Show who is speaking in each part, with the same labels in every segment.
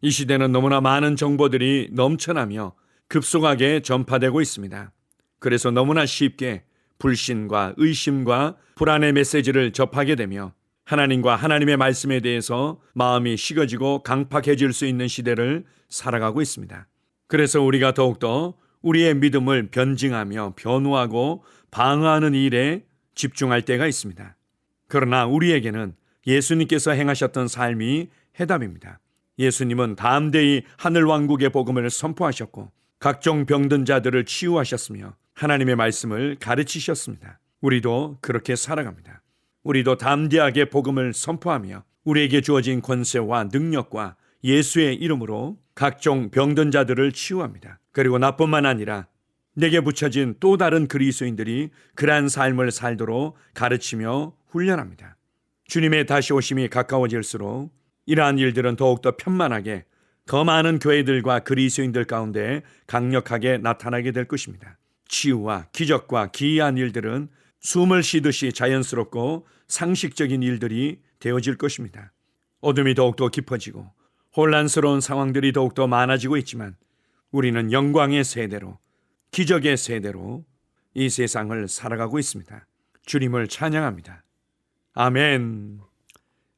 Speaker 1: 이 시대는 너무나 많은 정보들이 넘쳐나며 급속하게 전파되고 있습니다. 그래서 너무나 쉽게 불신과 의심과 불안의 메시지를 접하게 되며 하나님과 하나님의 말씀에 대해서 마음이 식어지고 강팍해질 수 있는 시대를 살아가고 있습니다. 그래서 우리가 더욱더 우리의 믿음을 변증하며 변호하고 방어하는 일에 집중할 때가 있습니다. 그러나 우리에게는 예수님께서 행하셨던 삶이 해답입니다. 예수님은 담대히 하늘왕국의 복음을 선포하셨고 각종 병든 자들을 치유하셨으며 하나님의 말씀을 가르치셨습니다. 우리도 그렇게 살아갑니다. 우리도 담대하게 복음을 선포하며 우리에게 주어진 권세와 능력과 예수의 이름으로 각종 병든 자들을 치유합니다. 그리고 나뿐만 아니라 내게 붙여진 또 다른 그리스도인들이 그러한 삶을 살도록 가르치며 훈련합니다. 주님의 다시 오심이 가까워질수록 이러한 일들은 더욱더 편만하게 더 많은 교회들과 그리스도인들 가운데 강력하게 나타나게 될 것입니다. 치유와 기적과 기이한 일들은 숨을 쉬듯이 자연스럽고 상식적인 일들이 되어질 것입니다. 어둠이 더욱더 깊어지고 혼란스러운 상황들이 더욱더 많아지고 있지만 우리는 영광의 세대로, 기적의 세대로 이 세상을 살아가고 있습니다. 주님을 찬양합니다. 아멘.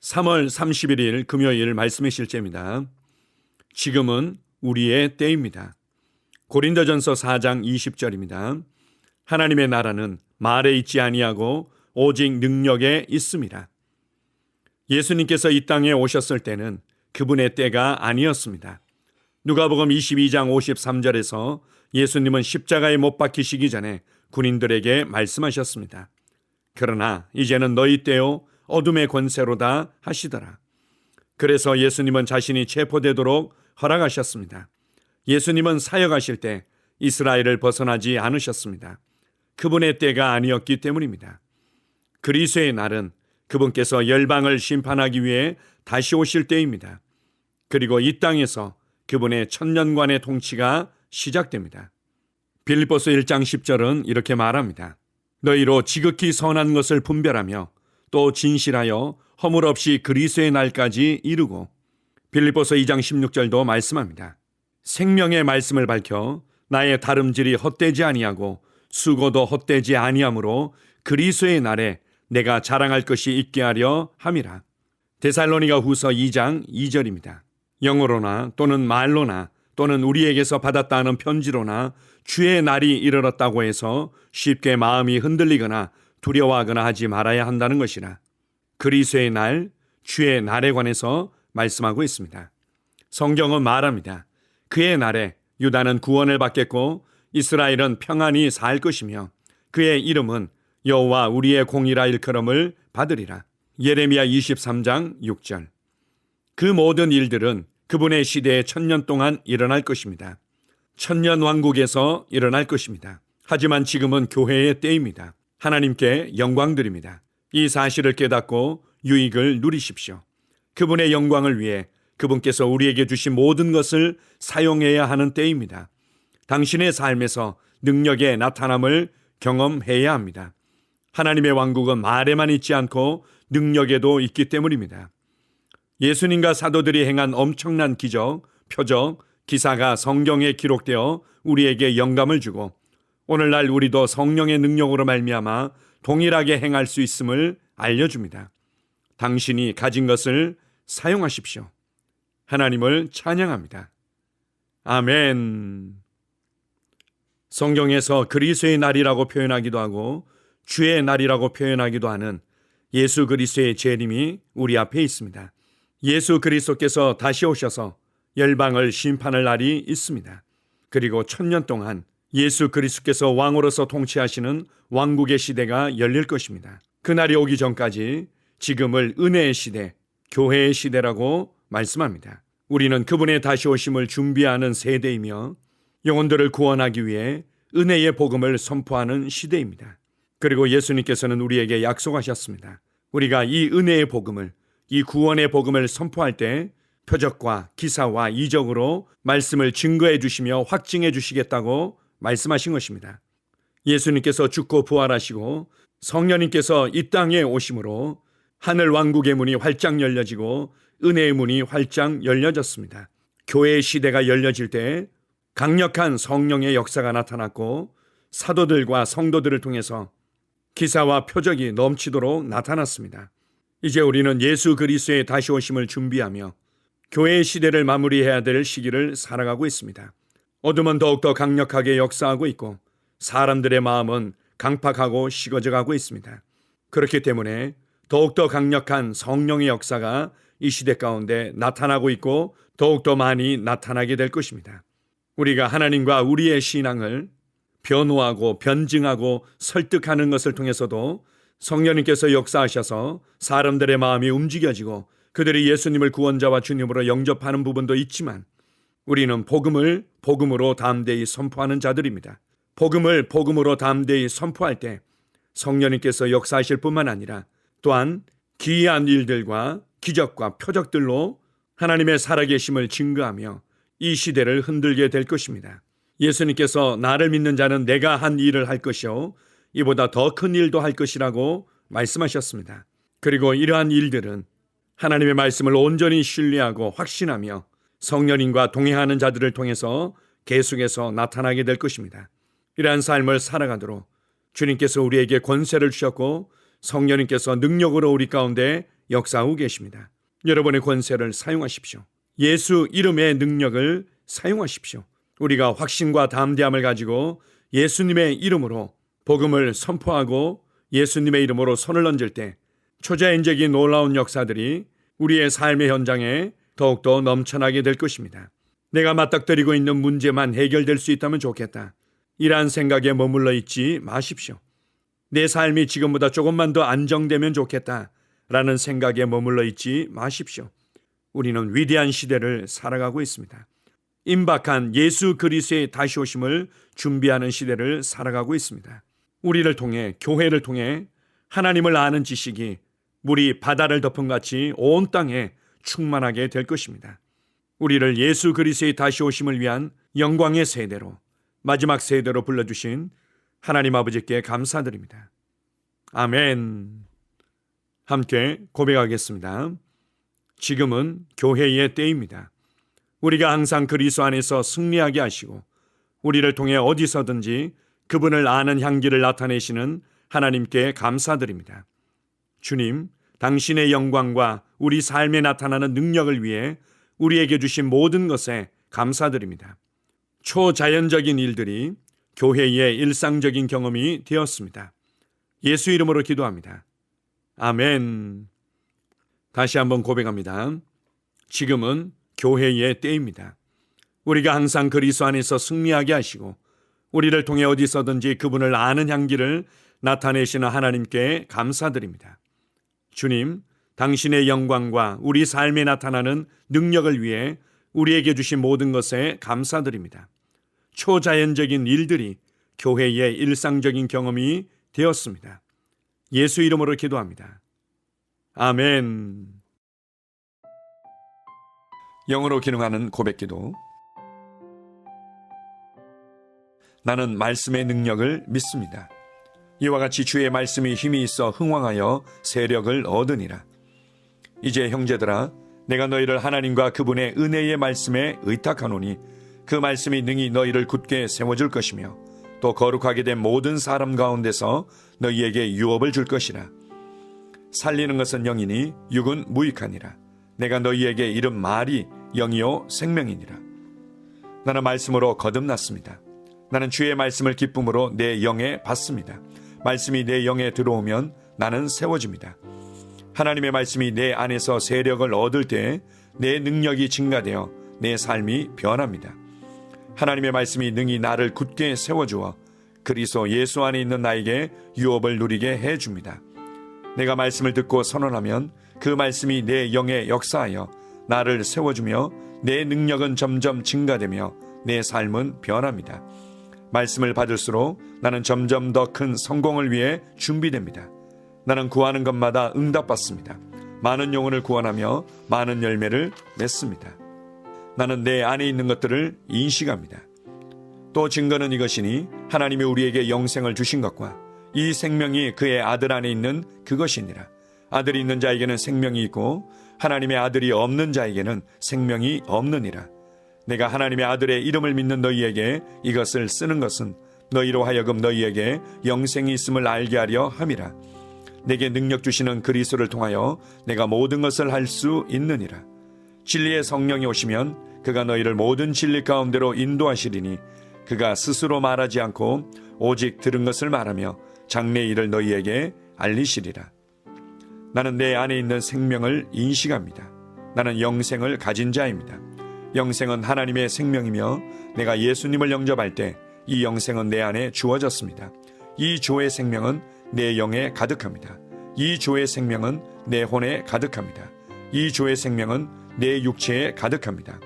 Speaker 1: 3월 31일 금요일 말씀의 실제입니다. 지금은 우리의 때입니다. 고린도전서 4장 20절입니다. 하나님의 나라는 말에 있지 아니하고 오직 능력에 있습니다. 예수님께서 이 땅에 오셨을 때는 그분의 때가 아니었습니다. 누가복음 22장 53절에서 예수님은 십자가에 못 박히시기 전에 군인들에게 말씀하셨습니다. 그러나 이제는 너희 때요 어둠의 권세로다 하시더라. 그래서 예수님은 자신이 체포되도록 허락하셨습니다. 예수님은 사역하실 때 이스라엘을 벗어나지 않으셨습니다. 그분의 때가 아니었기 때문입니다. 그리스도의 날은 그분께서 열방을 심판하기 위해 다시 오실 때입니다. 그리고 이 땅에서 그분의 천년간의 통치가 시작됩니다. 빌립보서 1장 10절은 이렇게 말합니다. 너희로 지극히 선한 것을 분별하며 또 진실하여 허물 없이 그리스도의 날까지 이루고 빌립보서 2장 16절도 말씀합니다. 생명의 말씀을 밝혀 나의 다름질이 헛되지 아니하고 수고도 헛되지 아니하므로 그리스도의 날에 내가 자랑할 것이 있게 하려 함이라. 데살로니가 후서 2장 2절입니다. 영어로나 또는 말로나 또는 우리에게서 받았다 하는 편지로나 주의 날이 이르렀다고 해서 쉽게 마음이 흔들리거나 두려워하거나 하지 말아야 한다는 것이라. 그리스도의 날, 주의 날에 관해서 말씀하고 있습니다. 성경은 말합니다. 그의 날에 유다는 구원을 받겠고 이스라엘은 평안히 살 것이며 그의 이름은 여호와 우리의 공이라 일컬음을 받으리라. 예레미야 23장 6절. 그 모든 일들은 그분의 시대에 1000년 동안 일어날 것입니다. 천년 왕국에서 일어날 것입니다. 하지만 지금은 교회의 때입니다. 하나님께 영광 드립니다. 이 사실을 깨닫고 유익을 누리십시오. 그분의 영광을 위해 그분께서 우리에게 주신 모든 것을 사용해야 하는 때입니다. 당신의 삶에서 능력의 나타남을 경험해야 합니다. 하나님의 왕국은 말에만 있지 않고 능력에도 있기 때문입니다. 예수님과 사도들이 행한 엄청난 기적, 표적, 기사가 성경에 기록되어 우리에게 영감을 주고 오늘날 우리도 성령의 능력으로 말미암아 동일하게 행할 수 있음을 알려줍니다. 당신이 가진 것을 사용하십시오. 하나님을 찬양합니다. 아멘. 성경에서 그리스도의 날이라고 표현하기도 하고 주의 날이라고 표현하기도 하는 예수 그리스도의 재림이 우리 앞에 있습니다. 예수 그리스도께서 다시 오셔서 열방을 심판할 날이 있습니다. 그리고 1000년 동안 예수 그리스도께서 왕으로서 통치하시는 왕국의 시대가 열릴 것입니다. 그날이 오기 전까지 지금을 은혜의 시대, 교회의 시대라고 말씀합니다. 우리는 그분의 다시 오심을 준비하는 세대이며 영혼들을 구원하기 위해 은혜의 복음을 선포하는 시대입니다. 그리고 예수님께서는 우리에게 약속하셨습니다. 우리가 이 은혜의 복음을, 이 구원의 복음을 선포할 때 표적과 기사와 이적으로 말씀을 증거해 주시며 확증해 주시겠다고 말씀하신 것입니다. 예수님께서 죽고 부활하시고 성령님께서 이 땅에 오심으로 하늘 왕국의 문이 활짝 열려지고 은혜의 문이 활짝 열려졌습니다. 교회의 시대가 열려질 때 강력한 성령의 역사가 나타났고 사도들과 성도들을 통해서 기사와 표적이 넘치도록 나타났습니다. 이제 우리는 예수 그리스도의 다시 오심을 준비하며 교회의 시대를 마무리해야 될 시기를 살아가고 있습니다. 어둠은 더욱더 강력하게 역사하고 있고 사람들의 마음은 강팍하고 식어져가고 있습니다. 그렇기 때문에 더욱더 강력한 성령의 역사가 이 시대 가운데 나타나고 있고 더욱더 많이 나타나게 될 것입니다. 우리가 하나님과 우리의 신앙을 변호하고 변증하고 설득하는 것을 통해서도 성령님께서 역사하셔서 사람들의 마음이 움직여지고 그들이 예수님을 구원자와 주님으로 영접하는 부분도 있지만 우리는 복음을 복음으로 담대히 선포하는 자들입니다. 복음을 복음으로 담대히 선포할 때 성령님께서 역사하실 뿐만 아니라 또한 기이한 일들과 기적과 표적들로 하나님의 살아계심을 증거하며 이 시대를 흔들게 될 것입니다. 예수님께서 나를 믿는 자는 내가 한 일을 할 것이요 이보다 더 큰 일도 할 것이라고 말씀하셨습니다. 그리고 이러한 일들은 하나님의 말씀을 온전히 신뢰하고 확신하며 성령님과 동행하는 자들을 통해서 계속해서 나타나게 될 것입니다. 이러한 삶을 살아가도록 주님께서 우리에게 권세를 주셨고 성령님께서 능력으로 우리 가운데 역사하고 계십니다. 여러분의 권세를 사용하십시오. 예수 이름의 능력을 사용하십시오. 우리가 확신과 담대함을 가지고 예수님의 이름으로 복음을 선포하고 예수님의 이름으로 손을 얹을 때 초자연적인 놀라운 역사들이 우리의 삶의 현장에 더욱더 넘쳐나게 될 것입니다. 내가 맞닥뜨리고 있는 문제만 해결될 수 있다면 좋겠다. 이러한 생각에 머물러 있지 마십시오. 내 삶이 지금보다 조금만 더 안정되면 좋겠다 라는 생각에 머물러 있지 마십시오. 우리는 위대한 시대를 살아가고 있습니다. 임박한 예수 그리스도의 다시 오심을 준비하는 시대를 살아가고 있습니다. 우리를 통해 교회를 통해 하나님을 아는 지식이 물이 바다를 덮은 같이 온 땅에 충만하게 될 것입니다. 우리를 예수 그리스도의 다시 오심을 위한 영광의 세대로 마지막 세대로 불러주신 하나님 아버지께 감사드립니다. 아멘. 함께 고백하겠습니다. 지금은 교회의 때입니다. 우리가 항상 그리스도 안에서 승리하게 하시고 우리를 통해 어디서든지 그분을 아는 향기를 나타내시는 하나님께 감사드립니다. 주님, 당신의 영광과 우리 삶에 나타나는 능력을 위해 우리에게 주신 모든 것에 감사드립니다. 초자연적인 일들이 교회의 일상적인 경험이 되었습니다. 예수 이름으로 기도합니다. 아멘. 다시 한번 고백합니다. 지금은 교회의 때입니다. 우리가 항상 그리스도 안에서 승리하게 하시고 우리를 통해 어디서든지 그분을 아는 향기를 나타내시는 하나님께 감사드립니다. 주님, 당신의 영광과 우리 삶에 나타나는 능력을 위해 우리에게 주신 모든 것에 감사드립니다. 초자연적인 일들이 교회의 일상적인 경험이 되었습니다. 예수 이름으로 기도합니다. 아멘. 영어로 기능하는 고백기도. 나는 말씀의 능력을 믿습니다. 이와 같이 주의 말씀이 힘이 있어 흥왕하여 세력을 얻으니라. 이제 형제들아, 내가 너희를 하나님과 그분의 은혜의 말씀에 의탁하노니 그 말씀이 능히 너희를 굳게 세워줄 것이며 또 거룩하게 된 모든 사람 가운데서 너희에게 유업을 줄 것이라. 살리는 것은 영이니 육은 무익하니라. 내가 너희에게 이른 말이 영이요 생명이니라. 나는 말씀으로 거듭났습니다. 나는 주의 말씀을 기쁨으로 내 영에 받습니다. 말씀이 내 영에 들어오면 나는 세워집니다. 하나님의 말씀이 내 안에서 세력을 얻을 때 내 능력이 증가되어 내 삶이 변합니다. 하나님의 말씀이 능히 나를 굳게 세워주어 그리스도 예수 안에 있는 나에게 유업을 누리게 해줍니다. 내가 말씀을 듣고 선언하면 그 말씀이 내 영에 역사하여 나를 세워주며 내 능력은 점점 증가되며 내 삶은 변합니다. 말씀을 받을수록 나는 점점 더 큰 성공을 위해 준비됩니다. 나는 구하는 것마다 응답받습니다. 많은 영혼을 구원하며 많은 열매를 맺습니다. 나는 내 안에 있는 것들을 인식합니다. 또 증거는 이것이니 하나님이 우리에게 영생을 주신 것과 이 생명이 그의 아들 안에 있는 그것이니라. 아들이 있는 자에게는 생명이 있고 하나님의 아들이 없는 자에게는 생명이 없느니라. 내가 하나님의 아들의 이름을 믿는 너희에게 이것을 쓰는 것은 너희로 하여금 너희에게 영생이 있음을 알게 하려 함이라. 내게 능력 주시는 그리스도를 통하여 내가 모든 것을 할 수 있느니라. 진리의 성령이 오시면 그가 너희를 모든 진리 가운데로 인도하시리니 그가 스스로 말하지 않고 오직 들은 것을 말하며 장래 일을 너희에게 알리시리라. 나는 내 안에 있는 생명을 인식합니다. 나는 영생을 가진 자입니다. 영생은 하나님의 생명이며 내가 예수님을 영접할 때 이 영생은 내 안에 주어졌습니다. 이 조의 생명은 내 영에 가득합니다. 이 조의 생명은 내 혼에 가득합니다. 이 조의 생명은 내 육체에 가득합니다.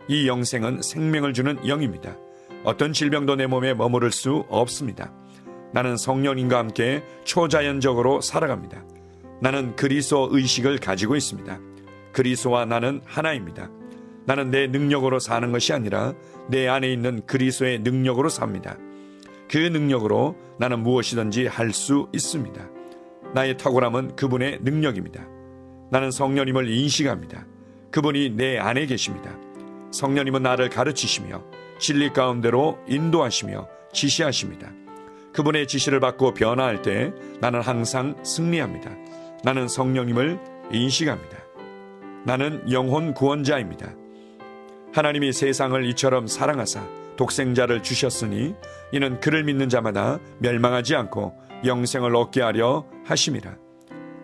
Speaker 1: 이 영생은 생명을 주는 영입니다. 어떤 질병도 내 몸에 머무를 수 없습니다. 나는 성령님과 함께 초자연적으로 살아갑니다. 나는 그리스도 의식을 가지고 있습니다. 그리스도와 나는 하나입니다. 나는 내 능력으로 사는 것이 아니라 내 안에 있는 그리스도의 능력으로 삽니다. 그 능력으로 나는 무엇이든지 할 수 있습니다. 나의 탁월함은 그분의 능력입니다. 나는 성령님을 인식합니다. 그분이 내 안에 계십니다. 성령님은 나를 가르치시며 진리 가운데로 인도하시며 지시하십니다. 그분의 지시를 받고 변화할 때 나는 항상 승리합니다. 나는 성령님을 인식합니다. 나는 영혼 구원자입니다. 하나님이 세상을 이처럼 사랑하사 독생자를 주셨으니 이는 그를 믿는 자마다 멸망하지 않고 영생을 얻게 하려 하심이라.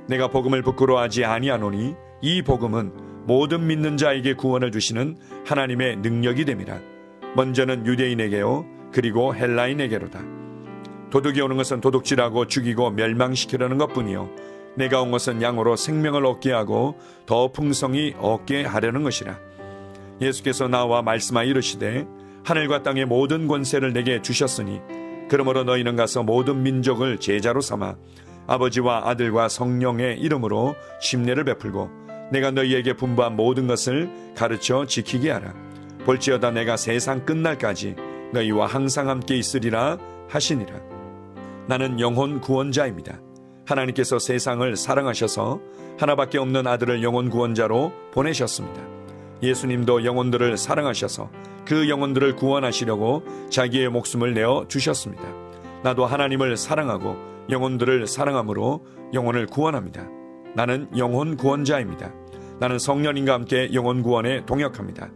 Speaker 1: 내가 복음을 부끄러워하지 아니하노니 이 복음은 모든 믿는 자에게 구원을 주시는 하나님의 능력이 됨이라. 먼저는 유대인에게요 그리고 헬라인에게로다. 도둑이 오는 것은 도둑질하고 죽이고 멸망시키려는 것뿐이요 내가 온 것은 양으로 생명을 얻게 하고 더 풍성히 얻게 하려는 것이라. 예수께서 나와 말씀하여 이르시되 하늘과 땅의 모든 권세를 내게 주셨으니 그러므로 너희는 가서 모든 민족을 제자로 삼아 아버지와 아들과 성령의 이름으로 침례를 베풀고 내가 너희에게 분부한 모든 것을 가르쳐 지키게 하라. 볼지어다 내가 세상 끝날까지 너희와 항상 함께 있으리라 하시니라. 나는 영혼 구원자입니다. 하나님께서 세상을 사랑하셔서 하나밖에 없는 아들을 영혼 구원자로 보내셨습니다. 예수님도 영혼들을 사랑하셔서 그 영혼들을 구원하시려고 자기의 목숨을 내어 주셨습니다. 나도 하나님을 사랑하고 영혼들을 사랑함으로 영혼을 구원합니다. 나는 영혼 구원자입니다. 나는 성령님과 함께 영혼 구원에 동역합니다.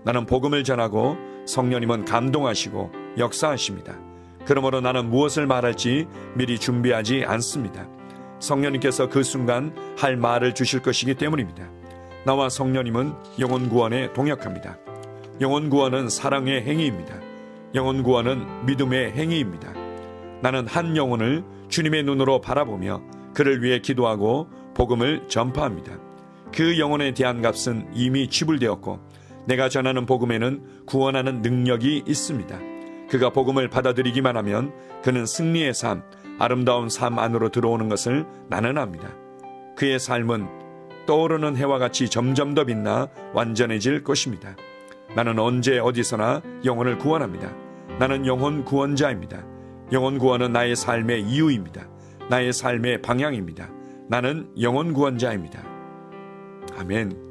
Speaker 1: 나는 복음을 전하고 성령님은 감동하시고 역사하십니다. 그러므로 나는 무엇을 말할지 미리 준비하지 않습니다. 성령님께서 그 순간 할 말을 주실 것이기 때문입니다. 나와 성령님은 영혼 구원에 동역합니다. 영혼 구원은 사랑의 행위입니다. 영혼 구원은 믿음의 행위입니다. 나는 한 영혼을 주님의 눈으로 바라보며 그를 위해 기도하고 복음을 전파합니다. 그 영혼에 대한 값은 이미 지불되었고 내가 전하는 복음에는 구원하는 능력이 있습니다. 그가 복음을 받아들이기만 하면 그는 승리의 삶, 아름다운 삶 안으로 들어오는 것을 나는 압니다. 그의 삶은 떠오르는 해와 같이 점점 더 빛나 완전해질 것입니다. 나는 언제 어디서나 영혼을 구원합니다. 나는 영혼 구원자입니다. 영혼 구원은 나의 삶의 이유입니다. 나의 삶의 방향입니다. 나는 영혼 구원자입니다. 아멘.